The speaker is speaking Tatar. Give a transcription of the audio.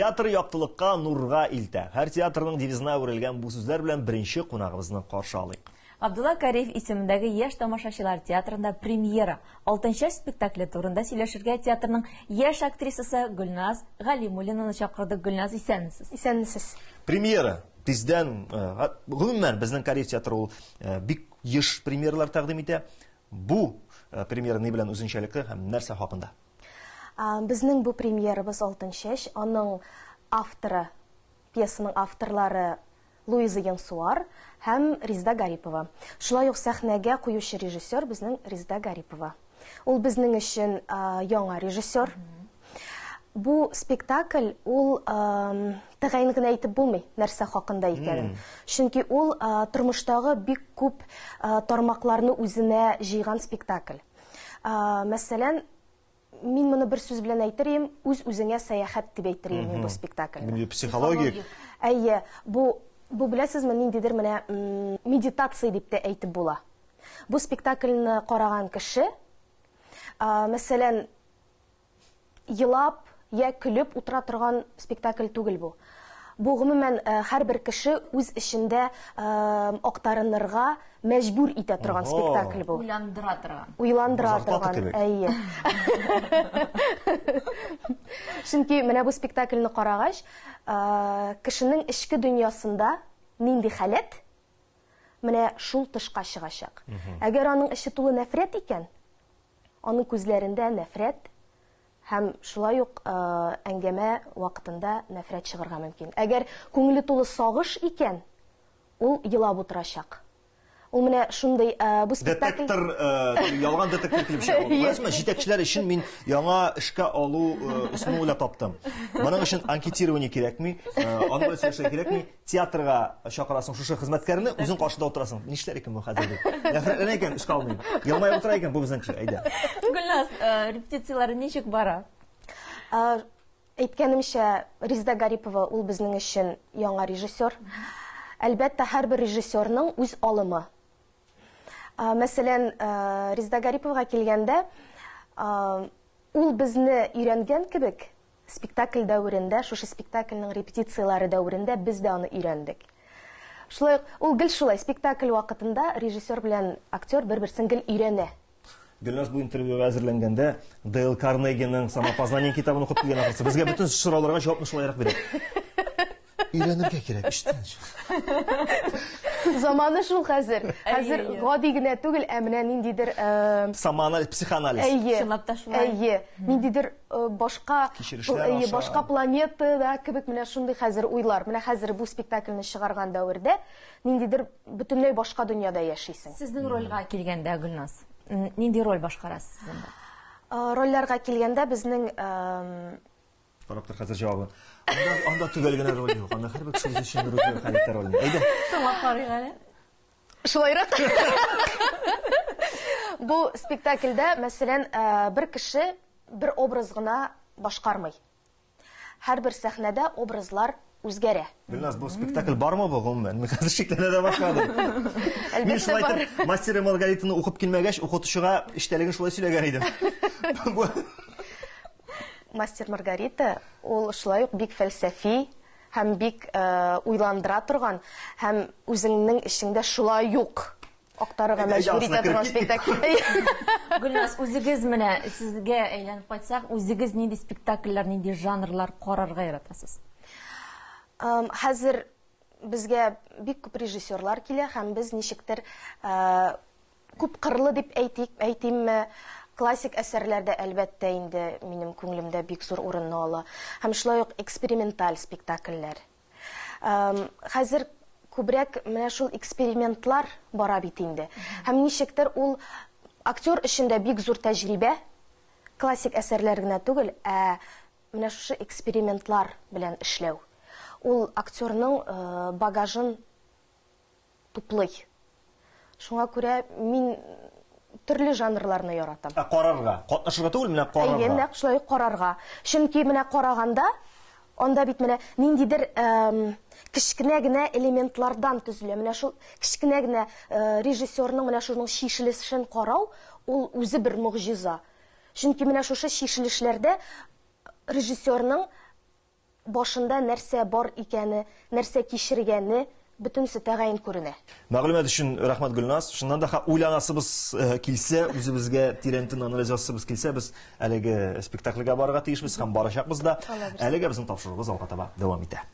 Театр яктылыкка, нурга илтә. Һәр театрның девизына үрелгән бу сүзләр белән беренче кунагыбызны каршы алыйк. Абдулла Кариев исемендәге яшь тамашачылар театрында премьера. 6-нчы спектакле турында сөйләшергә театрның яшь актрисасы Гөлназ Галимуллинаны чакырдык. Гөлназ, исәнмесез? Исәнмесез. Премьера. Тиздән, гомумән, безнең Кариев театры ул бик еш премьералар тәкъдим итә. Бу премьера ни белән үзенчәлекле һәм нәрсә хакында? Безнең бу премьерабыз 6-нчы, аның авторы, пьесаның авторлары Луиза Янсуар һәм Резда Гарипова. Шулай ук сәхнәгә куючы режиссер безнең Резда Гарипова. Ул безнең өчен яңа режиссер. Бу спектакль ул тәгаен генә әйтеп булмый нәрсә хакында икәнен. Чөнки ул тормыштагы бик күп тармакларны үзенә җыйган спектакль. Мәсәлән, мин моны бер сүз белән әйтерим, үз-үзеңә сәяхәт дип әйтерим бу спектакль. Психологик. Әйе, бу беләсезме, ниндидер менә медитация дип тә әйтеп була. Бу спектакльне караган кеше, мәсәлән, елап я көлеп утыра торган спектакль түгел бу. Бу гомумән һәрбер кеше үз эчендә актарынырга мәҗбүр итә торган спектакль бу. Уйландыра торган. Уйландыра торган. Әйе. Чөнки менә бу спектакльне карагач, кешенең эчке дөньясында нинди халәт менә шул тышка чыгачак. Әгәр аның эче тулы нәфрәт икән, аның күзләрендә нәфрәт һәм шулай ук әңгәмә вакытында нәфрәт чыгарга мөмкин. Әгәр күңеле тулы сагыш икән, ул елап утырачак. Ул менә шундый бу спектакль ялган детектив килеп чыга. Мәсәлән, җитәкчеләр өчен мин яңа эшкә алу исеме уйлап таптым. Моның өчен анкетирование кирәкми, аны белән сөйләшә кирәкми, театрга чакырасың шушы хезмәткәрне, үзең каршыда утырасың. Нишләр икән бу хәзер? Нәфрәтләнә икән, эшкә алмыйм. Елмай утыра икән бу безнең кеше, әйдә. Гөлназ, репетицияләре ничек бара? Әйткәнемчә, Резда Гарипова ул безнең өчен яңа режиссер. Әлбәттә, һәрбер режиссерның үз алымы. Мәсәлән, Резда Гариповга килгәндә, ул безне өйрәнгән кебек, спектакль дәврендә, шушы спектакльнең репетицияләре дәврендә без дә аны өйрәндек. Шулай, ул гел шулай, спектакль вакытында режиссер белән актер бер-берсен гел өйрәнә. Гөлназ бу интервьюга әзерләнгәндә Дейл Карнегиның «Самопознание» китабын укып килгән ахырсы. Безгә бөтен сорауларга җавапны шулайрак бирә. Өйрәнергә кирәк, иштән. Заманы шул хәзер. Хәзер гади генә түгел, менә ниндидер психоанализ. Әйе, ниндидер башка планетада кебек менә шундый хәзер уйлар. Менә хәзер бу спектакльне чыгарган дәврдә ниндидер бөтенләй башка дөньяда яшисең. Сезнең рольгә килгәндә, Гөлназ, нинди роль башкарасыз анда? Рольләргә килгәндә безнең Караптыр хәзер җавабы. Анда түгел генә роль юк. Анда һәрбер кеше өчен бер хәлиттә роль. Әйдә. Соңга карыйк әле. Шулайрак. Бу спектакльдә, мәсәлән, бер кеше бер образ гына башкармый. Һәрбер сәхнәдә образлар үзгәрә. Гөлназ, бу спектакль бармы бу гомумән? Мин хәзер шикләнә дә башладым. Мин шулай итеп, Мастер и Маргаританы укып килмәгәч, укытучыга иштәлеген шулай сөйләгән идем. Мастер Маргарита, ул шулай ук бик фәлсәфи һәм бик уйландыра торган һәм үзеңнең эчеңдә шулай ук актарырга мәҗбүр итә торган спектакль. Гөлназ, үзегез менә сезгә әйләнеп кайтсак, үзегез нинди спектакльләр, нинди жанрлар карарга яратасыз? Хәзер безгә бик күп режиссерлар килә һәм без ничектер күп кырлы дип әйтимме, классик әсәрләрдә әлбәттә инде минем күңелемдә бик зур урынны ала. Һәм шулай ук эксперименталь спектакльләр. Хәзер күбрәк менә шул экспериментлар бара бит инде. Һәм ничектер ул актер өчен дә бик зур тәҗрибә, классик әсәрләр генә түгел, менә шушы экспериментлар белән эшләү. Ул актерның багажын туплый. Шуңа күрә мин төрле жанрларны яратам. Карарга, катнашырга түгел, менә карарга. Әйе, нәкъ шулай карарга. Чөнки менә караганда, анда бит менә ниндидер кичкенә генә элементлардан төзелә. Менә шул кичкенә генә режиссерның менә шуның шишелешен карау, ул үзе бер мөгъҗиза. Чөнки менә шушы шишелешләрдә режиссерның башында нәрсә бар икәне, нәрсә кичергәне бөтенсе тәгаен күренә. Мәгълүмат өчен рәхмәт Гөлназ. Шуннан да уйланасыбыз килсә, үзебезгә тирәнтен анализ ясасыбыз килсә, без әлеге спектакльгә барырга тиешбез һәм барачакбыз да. Әлегә безнең тапшыруыбыз алга таба дәвам итә.